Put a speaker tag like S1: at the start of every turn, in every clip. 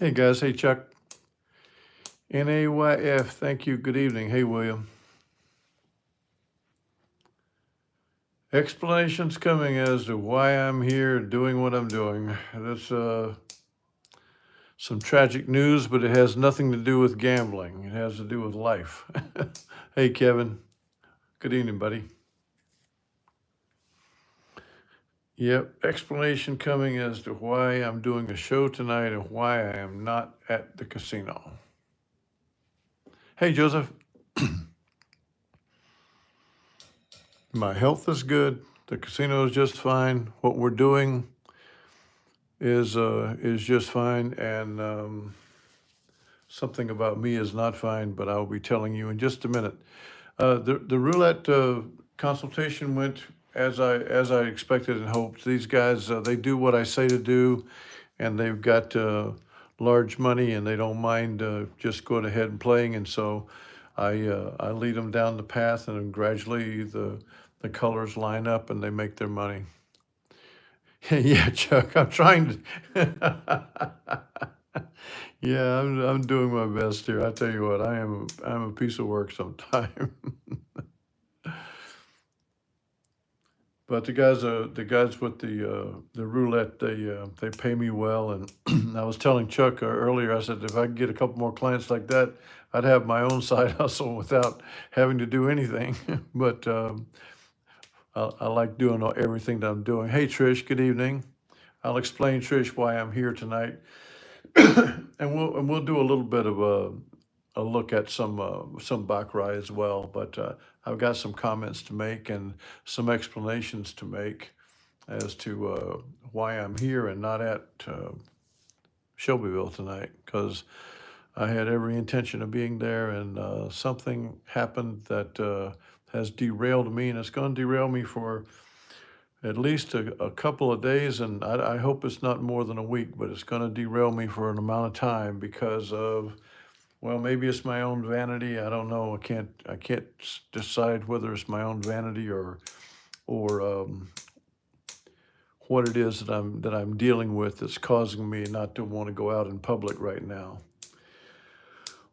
S1: Hey guys, hey Chuck. NAYF, thank you. Good evening. Hey William. Explanations coming as to why I'm here doing what I'm doing. That's some tragic news, but it has nothing to do with gambling. It has to do with life. Hey Kevin. Good evening, buddy. Yep, explanation coming as to why I'm doing a show tonight and why I am not at the casino. Hey Joseph. My health is good. The casino is just fine. What we're doing is just fine, and something about me is not fine, but I'll be telling you in just a minute. The roulette consultation went as I expected and hoped. These guys they do what I say to do, and they've got large money, and they don't mind just going ahead and playing. And so I lead them down the path, and then gradually the colors line up, and they make their money. Yeah, Chuck, I'm trying to. Yeah, I'm doing my best here. I tell you what, I'm a piece of work sometimes. But the guys with the roulette, they pay me well, and I was telling Chuck earlier. I said if I could get a couple more clients like that, I'd have my own side hustle without having to do anything. But I like doing everything that I'm doing. Hey Trish, good evening. I'll explain, Trish, why I'm here tonight, and we'll do a little bit of a look at some Baccarat as well. But I've got some comments to make and some explanations to make as to why I'm here and not at Shelbyville tonight, because I had every intention of being there, and something happened that has derailed me, and it's going to derail me for at least a couple of days, and I hope it's not more than a week, but it's going to derail me for an amount of time because of, well, maybe it's my own vanity. I don't know. I can't decide whether it's my own vanity or what it is that I'm dealing with that's causing me not to want to go out in public right now.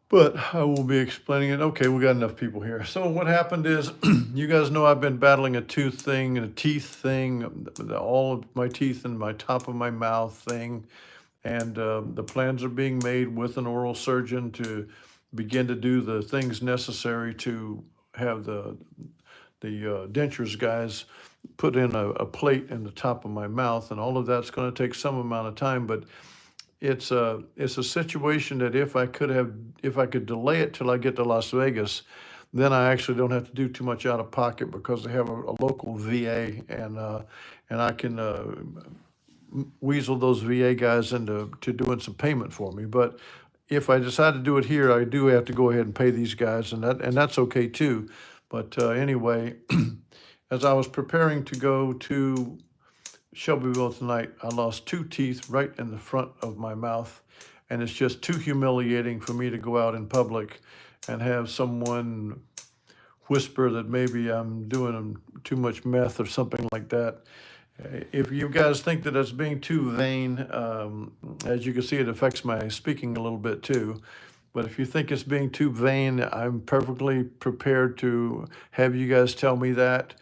S1: But I will be explaining it. Okay, we got enough people here. So what happened is, you guys know I've been battling a tooth thing and a teeth thing, all of my teeth and my top of my mouth thing. And the plans are being made with an oral surgeon to begin to do the things necessary to have the dentures guys put in a plate in the top of my mouth. And all of that's going to take some amount of time, but it's a situation that if I could delay it till I get to Las Vegas, then I actually don't have to do too much out of pocket because they have a local VA, and I can weasel those VA guys into doing some payment for me. But if I decide to do it here, I do have to go ahead and pay these guys, and that's okay too. But anyway, as I was preparing to go to Shelbyville tonight, I lost 2 teeth right in the front of my mouth, and it's just too humiliating for me to go out in public and have someone whisper that maybe I'm doing too much meth or something like that. If you guys think that it's being too vain, as you can see, it affects my speaking a little bit too. But if you think it's being too vain, I'm perfectly prepared to have you guys tell me that.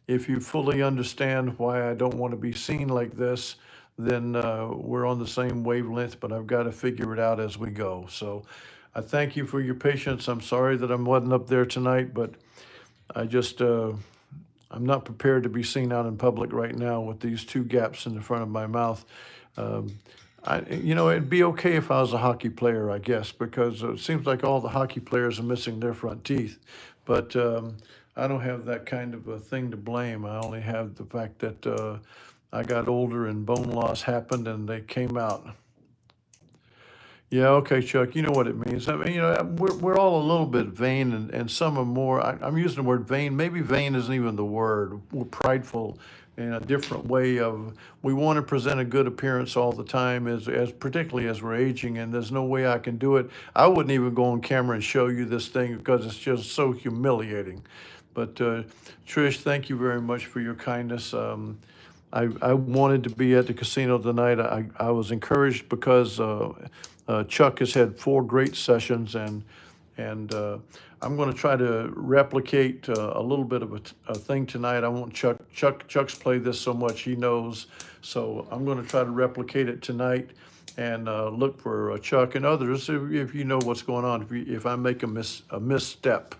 S1: If you fully understand why I don't want to be seen like this, then we're on the same wavelength, but I've got to figure it out as we go. So I thank you for your patience. I'm sorry that I wasn't up there tonight, but I just, I'm not prepared to be seen out in public right now with these 2 gaps in the front of my mouth. It'd be okay if I was a hockey player, I guess, because it seems like all the hockey players are missing their front teeth. But I don't have that kind of a thing to blame. I only have the fact that I got older and bone loss happened and they came out. Yeah, okay, Chuck, you know what it means. I mean, we're all a little bit vain, and some are more, I'm using the word vain. Maybe vain isn't even the word. We're prideful in a different way of, we want to present a good appearance all the time, as particularly as we're aging, and there's no way I can do it. I wouldn't even go on camera and show you this thing because it's just so humiliating. But Trish, thank you very much for your kindness. I wanted to be at the casino tonight. I was encouraged because Chuck has had 4 great sessions, and I'm going to try to replicate a little bit of a thing tonight. I want Chuck's played this so much he knows, so I'm going to try to replicate it tonight and look for Chuck and others if you know what's going on. If I make a misstep,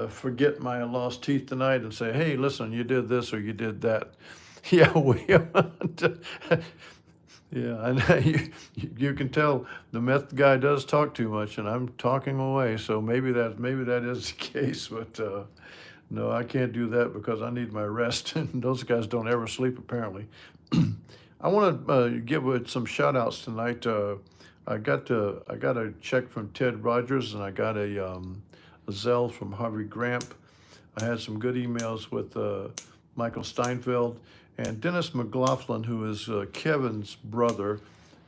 S1: forget my lost teeth tonight and say, hey, listen, you did this or you did that. Yeah, we, yeah, and you can tell the meth guy does talk too much, and I'm talking away. So maybe that is the case, but no, I can't do that because I need my rest, and those guys don't ever sleep apparently. I want to give some shout outs tonight. I got a check from Ted Rogers, and I got a Zelle from Harvey Gramp. I had some good emails with Michael Steinfeld, and Dennis McLaughlin, who is Kevin's brother,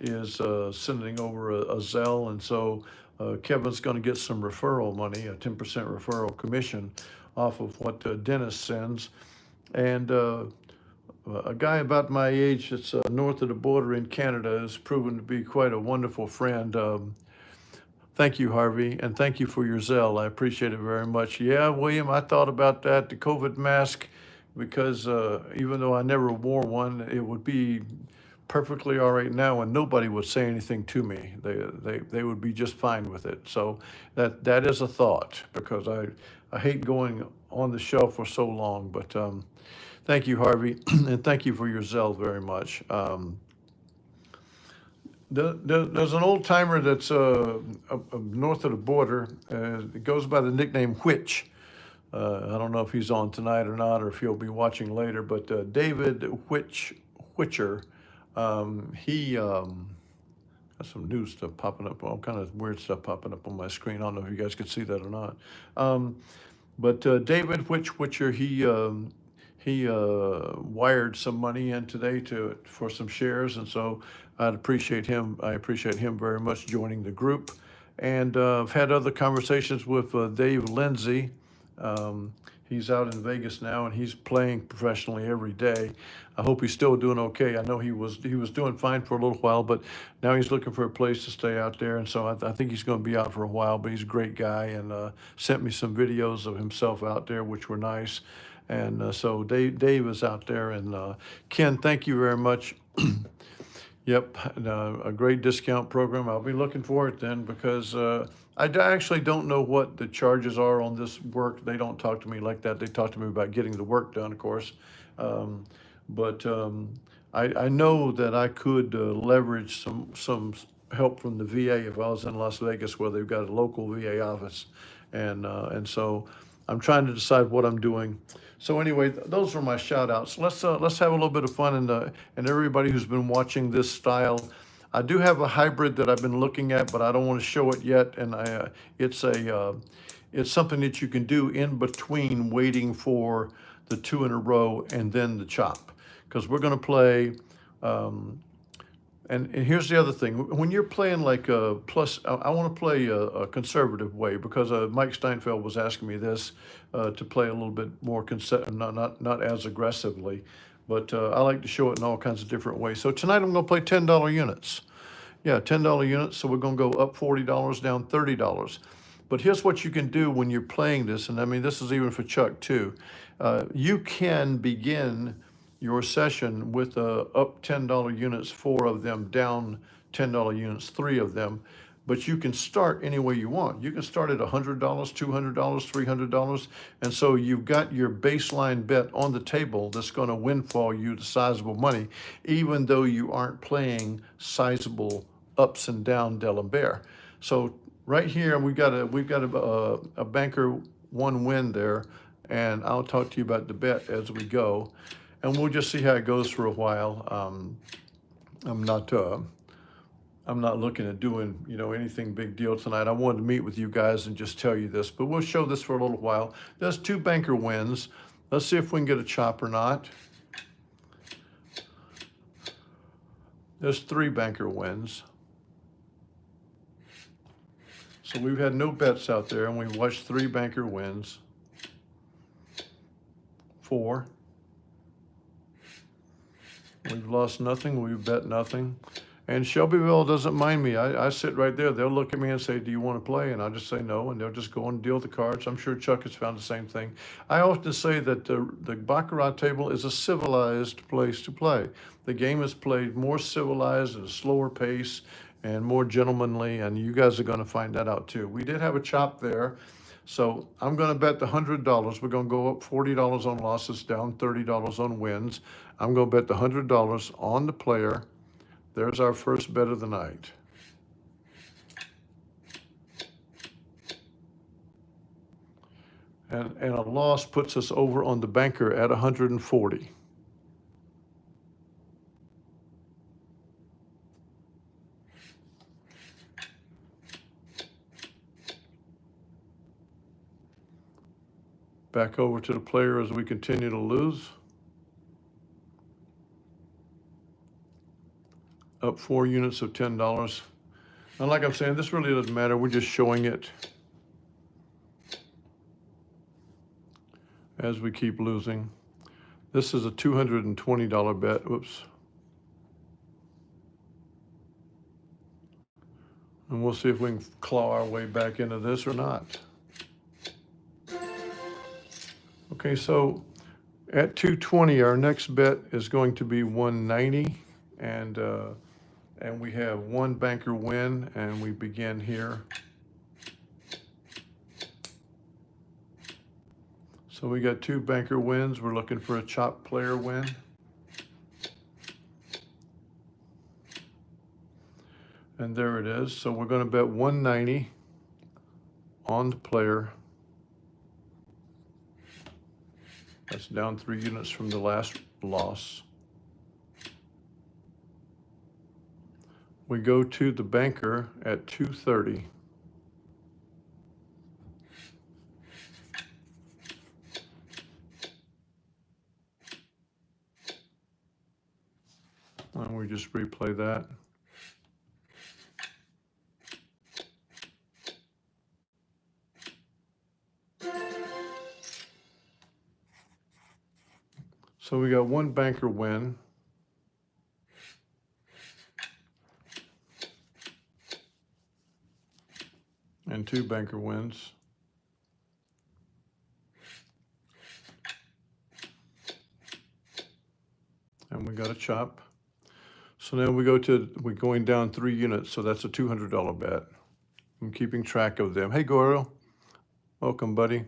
S1: is sending over a Zelle, and so Kevin's going to get some referral money, a 10% referral commission off of what Dennis sends. And a guy about my age that's north of the border in Canada has proven to be quite a wonderful friend. Thank you, Harvey, and thank you for your Zelle. I appreciate it very much. Yeah, William, I thought about that, the COVID mask, because even though I never wore one, it would be perfectly all right now, and nobody would say anything to me. They would be just fine with it. So that is a thought, because I hate going on the shelf for so long. But thank you, Harvey, and thank you for your Zelle very much. There's an old timer that's north of the border. It goes by the nickname Which. I don't know if he's on tonight or not, or if he'll be watching later. But David Whicher, he has some new stuff popping up, all kind of weird stuff popping up on my screen. I don't know if you guys can see that or not. But David Whicher, he wired some money in today for some shares, and so I appreciate him very much joining the group. And I've had other conversations with Dave Lindsay. He's out in Vegas now, and he's playing professionally every day. I hope he's still doing okay. I know he was doing fine for a little while, but now he's looking for a place to stay out there, and so I think he's going to be out for a while. But he's a great guy, and sent me some videos of himself out there, which were nice. And so Dave is out there, and Ken, thank you very much. Yep, a great discount program. I'll be looking for it then, because I actually don't know what the charges are on this work. They don't talk to me like that. They talk to me about getting the work done, of course. But I know that I could leverage some help from the VA if I was in Las Vegas, where they've got a local VA office, and so I'm trying to decide what I'm doing. So anyway, those are my shout outs. Let's have a little bit of fun, and everybody who's been watching this style. I do have a hybrid that I've been looking at, but I don't want to show it yet. And it's something that you can do in between waiting for the 2 in a row and then the chop, because we're going to play. And here's the other thing. When you're playing like a plus, I want to play a conservative way, because Mike Steinfeld was asking me this, to play a little bit more not as aggressively, but I like to show it in all kinds of different ways. So tonight I'm going to play $10 units. Yeah, $10 units. So we're going to go up $40, down $30. But here's what you can do when you're playing this, and I mean, this is even for Chuck too. You can begin your session with up $10 units, 4 of them, down $10 units, 3 of them. But you can start any way you want. You can start at $100, $200, $300. And so you've got your baseline bet on the table that's going to windfall you the sizable money, even though you aren't playing sizable ups and down D'Alembert. So right here, we've got a banker 1 win there, and I'll talk to you about the bet as we go. And we'll just see how it goes for a while. I'm not looking at doing, anything big deal tonight. I wanted to meet with you guys and just tell you this, but we'll show this for a little while. There's 2 banker wins. Let's see if we can get a chop or not. There's 3 banker wins. So we've had no bets out there, and we've watched 3 banker wins. 4. We've lost nothing. We've bet nothing. And Shelbyville doesn't mind me. I sit right there. They'll look at me and say, do you want to play? And I'll just say no, and they'll just go and deal the cards. I'm sure Chuck has found the same thing. I often say that the Baccarat table is a civilized place to play. The game is played more civilized at a slower pace and more gentlemanly, and you guys are going to find that out too. We did have a chop there. So I'm going to bet the $100. We're going to go up $40 on losses, down $30 on wins. I'm going to bet the $100 on the player. There's our first bet of the night. And a loss puts us over on the banker at 140. Back over to the player as we continue to lose. Up 4 units of $10. And like I'm saying, this really doesn't matter. We're just showing it as we keep losing. This is a $220 bet. Whoops. And we'll see if we can claw our way back into this or not. Okay, so at 220, our next bet is going to be 190, and we have one banker win, and we begin here. So we got 2 banker wins. We're looking for a chop player win. And there it is. So we're going to bet 190 on the player. That's down 3 units from the last loss. We go to the banker at 230. And we just replay that. So we got 1 banker win. And 2 banker wins. And we got a chop. So now we're going down 3 units, so that's a $200 bet. I'm keeping track of them. Hey, Gordo. Welcome, buddy.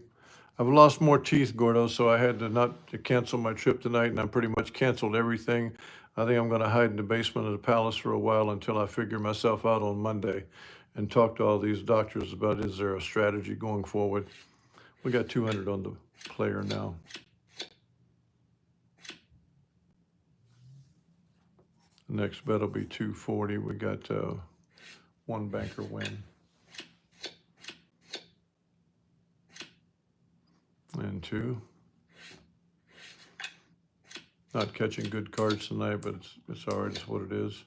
S1: I've lost more teeth, Gordo, so I had to cancel my trip tonight, and I pretty much canceled everything. I think I'm going to hide in the basement of the palace for a while until I figure myself out on Monday and talk to all these doctors about, is there a strategy going forward? We got 200 on the player now. Next bet will be 240. We got 1 banker win. And 2. Not catching good cards tonight, but it's all right. It's what it is.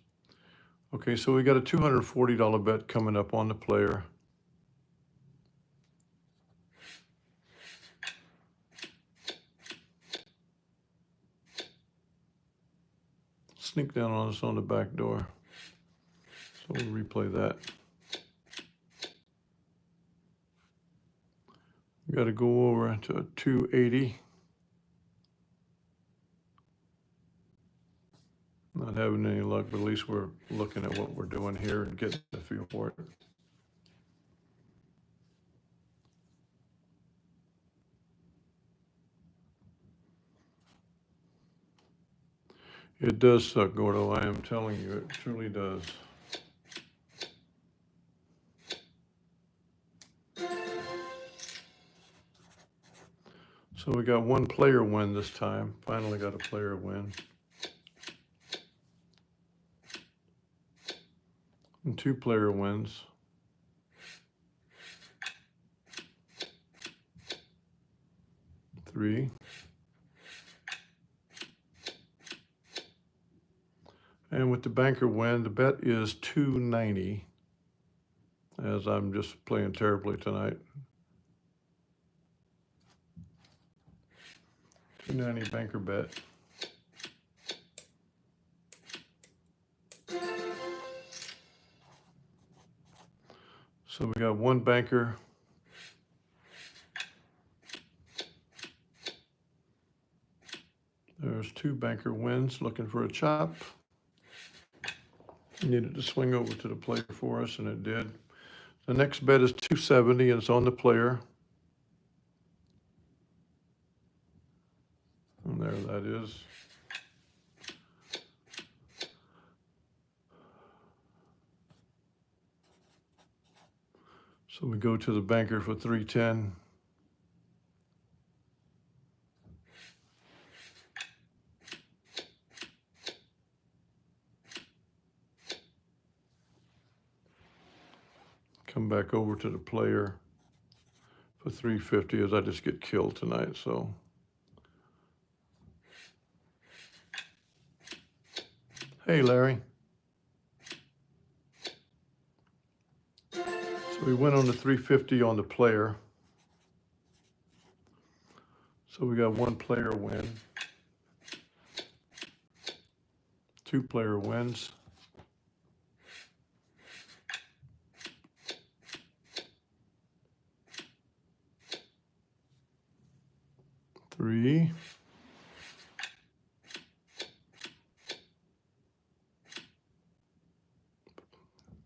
S1: Okay, so we got a $240 bet coming up on the player. Sneak down on us on the back door. So we'll replay that. We got to go over to 280. Not having any luck, but at least we're looking at what we're doing here and getting the feel for it. It does suck, Gordo. I am telling you, it truly does. So we got 1 player win this time. Finally got a player win. And 2 player wins. Three. And with the banker win, the bet is 290, as I'm just playing terribly tonight. 290 banker bet. So we got one banker. There's two banker wins, looking for a chop. Needed to swing over to the player for us, and it did. The next bet is 270, and it's on the player. And there that is. So we go to the banker for 310. Come back over to the player for 350 as I just get killed tonight, so. Hey, Larry. So we went on the 350 on the player. So we got one player win. Two player wins. Three.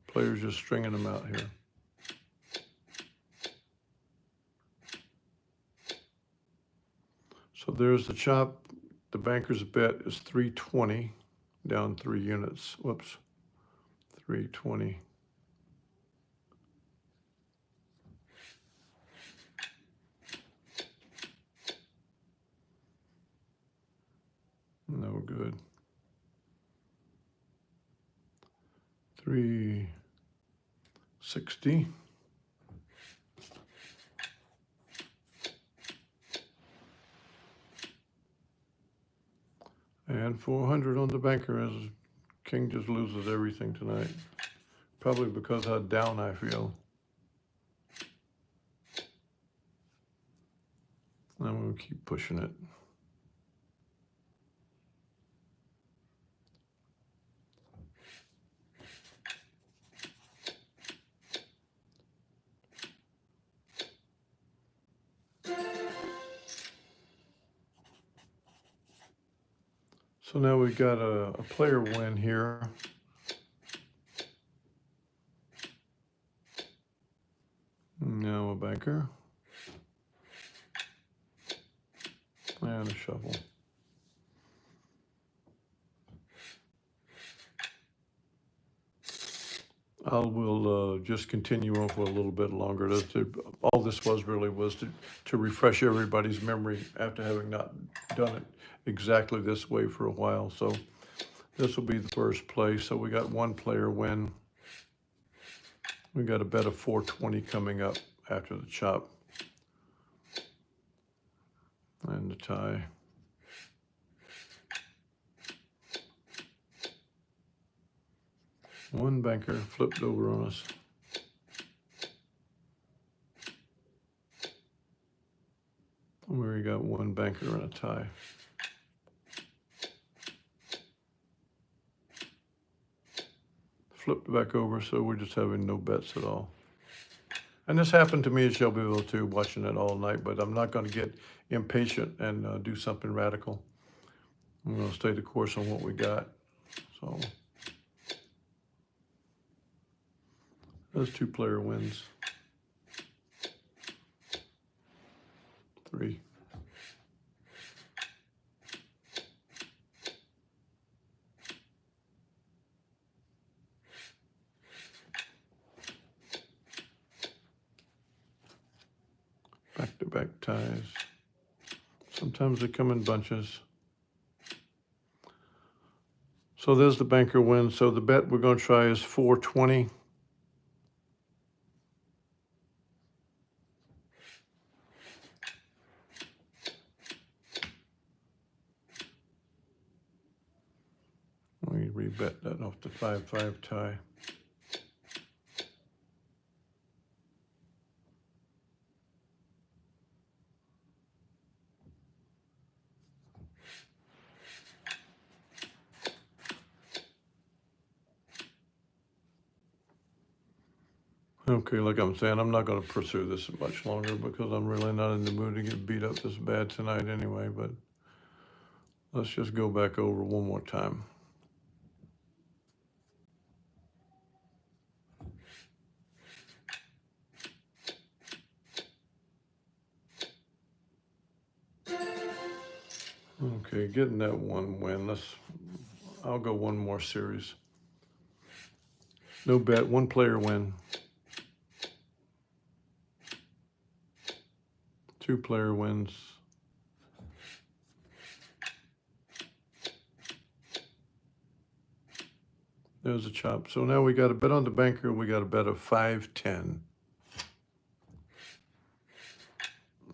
S1: Players just stringing them out here. So there's the chop. The banker's bet is 320, down 3 units. Whoops, 320. No good. 360. And 400 on the banker as King just loses everything tonight. Probably because how down I feel. I'm going to keep pushing it. So now we've got a player win here. Now a banker. And a shuffle. I will just continue on for a little bit longer. All this was to refresh everybody's memory after having not done it exactly this way for a while. So this will be the first play. So we got one player win. We got a bet of 420 coming up after the chop. And the tie. One banker flipped over on us. We got one banker and a tie. Flipped back over, so we're just having no bets at all. And this happened to me at Shelbyville too, watching it all night, but I'm not going to get impatient and do something radical. I'm going to stay the course on what we got. So those two player wins. 3. Back-to-back ties. Sometimes they come in bunches. So there's the banker win. So the bet we're going to try is 420. We rebet that off the 5-5 tie. Okay, like I'm saying, I'm not gonna pursue this much longer because I'm really not in the mood to get beat up this bad tonight anyway, but let's just go back over one more time. Okay, getting that one win. I'll go one more series. No bet, one player win. Two player wins. There's a chop. So now we got a bet on the banker. We got a bet of 5-10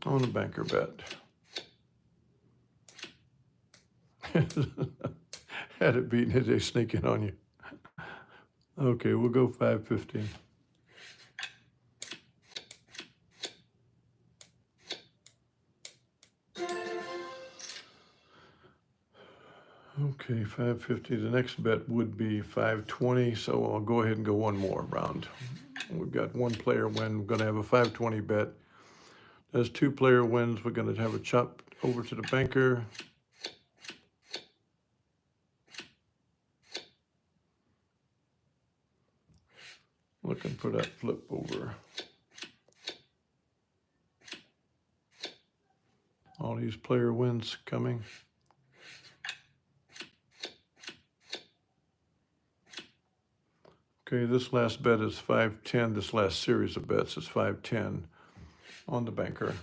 S1: on the banker bet. Had it beaten it, they sneaking on you. Okay, we'll go 5-15. Okay, 550. The next bet would be 520, so I'll go ahead and go one more round. We've got one player win. We're going to have a 520 bet. There's two player wins. We're going to have a chop over to the banker. Looking for that flip over. All these player wins coming. Okay, this last bet is 5-10. This last series of bets is 5-10 on the banker.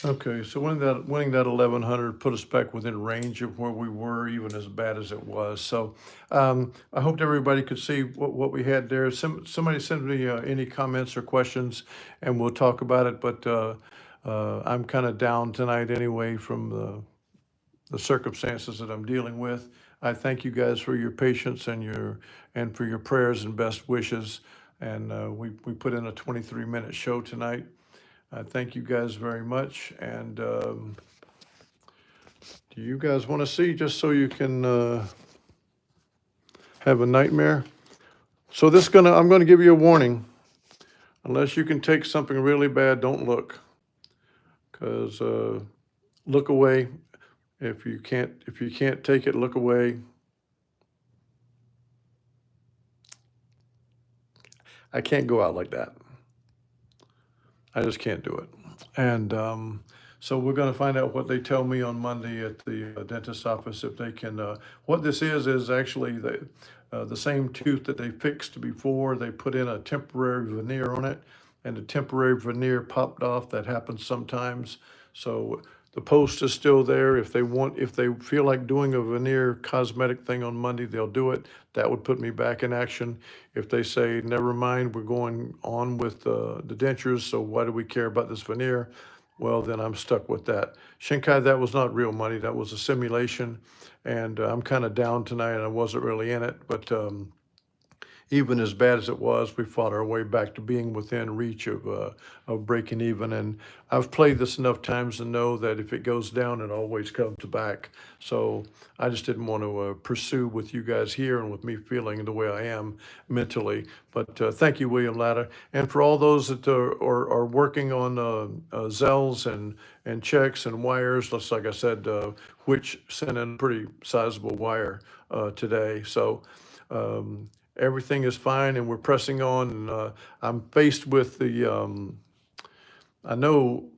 S1: Okay, so winning that 1100 put us back within range of where we were, even as bad as it was. So I hoped everybody could see what we had there. Somebody send me any comments or questions, and we'll talk about it. But I'm kind of down tonight anyway from the circumstances that I'm dealing with. I thank you guys for your patience and for your prayers and best wishes. And we put in a 23-minute show tonight. I thank you guys very much. And do you guys want to see, just so you can have a nightmare? So I'm gonna give you a warning. Unless you can take something really bad, don't look. Because look away. If you can't take it, look away. I can't go out like that. I just can't do it. And so we're going to find out what they tell me on Monday at the dentist's office. If they can, what this is actually the same tooth that they fixed before. They put in a temporary veneer on it, and the temporary veneer popped off. That happens sometimes. So the post is still there. If they feel like doing a veneer cosmetic thing on Monday, they'll do it. That would put me back in action. If they say, never mind, we're going on with the dentures, so why do we care about this veneer? Well, then I'm stuck with that. Shinkai, that was not real money. That was a simulation. And I'm kind of down tonight, and I wasn't really in it. But even as bad as it was, we fought our way back to being within reach of breaking even. And I've played this enough times to know that if it goes down, it always comes back. So I just didn't want to pursue with you guys here and with me feeling the way I am mentally. But thank you, William Latta. And for all those that are working on Zells and checks and wires, just like I said, which sent in a pretty sizable wire today. So everything is fine, and we're pressing on. And I'm faced with I know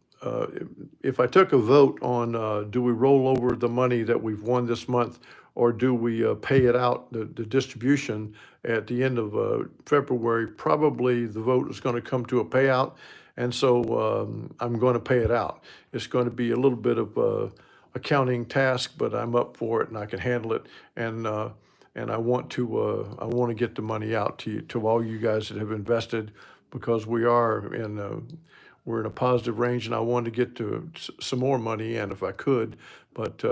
S1: if I took a vote on do we roll over the money that we've won this month, or do we pay it out, the distribution at the end of February, probably the vote is going to come to a payout. And so I'm going to pay it out. It's going to be a little bit of accounting task, but I'm up for it and I can handle it. And I want to get the money out to all you guys that have invested, because we're in a positive range, and I wanted to get to some more money in if I could. But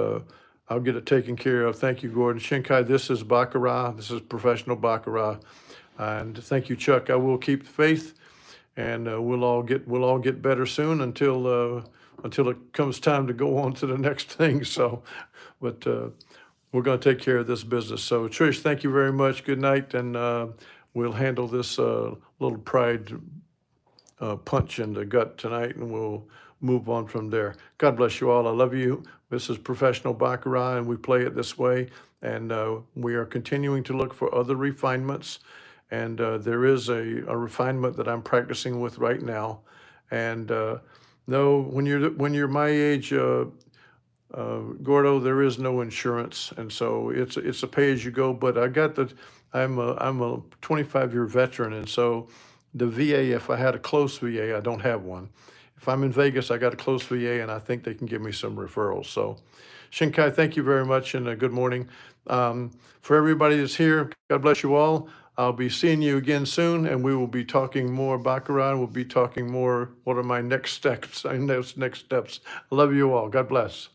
S1: I'll get it taken care of. Thank you, Gordon. Shinkai, this is Baccarat. This is professional Baccarat. And thank you, Chuck. I will keep the faith, and we'll all get better soon until it comes time to go on to the next thing. So, but we're going to take care of this business. So, Trish, thank you very much. Good night, and we'll handle this little pride punch in the gut tonight, and we'll move on from there. God bless you all. I love you. This is professional Baccarat, and we play it this way. And we are continuing to look for other refinements. And there is a refinement that I'm practicing with right now. And no, when you're my age, Gordo, there is no insurance, and so it's a pay as you go. But I'm a 25-year veteran, and so the VA, if I had a close VA, I don't have one. If I'm in Vegas, I got a close VA, and I think they can give me some referrals. So, Shinkai, thank you very much, and good morning. For everybody that's here, God bless you all. I'll be seeing you again soon, and we will be talking more Baccarat. We'll be talking more. What are my next steps? Next steps. I love you all. God bless.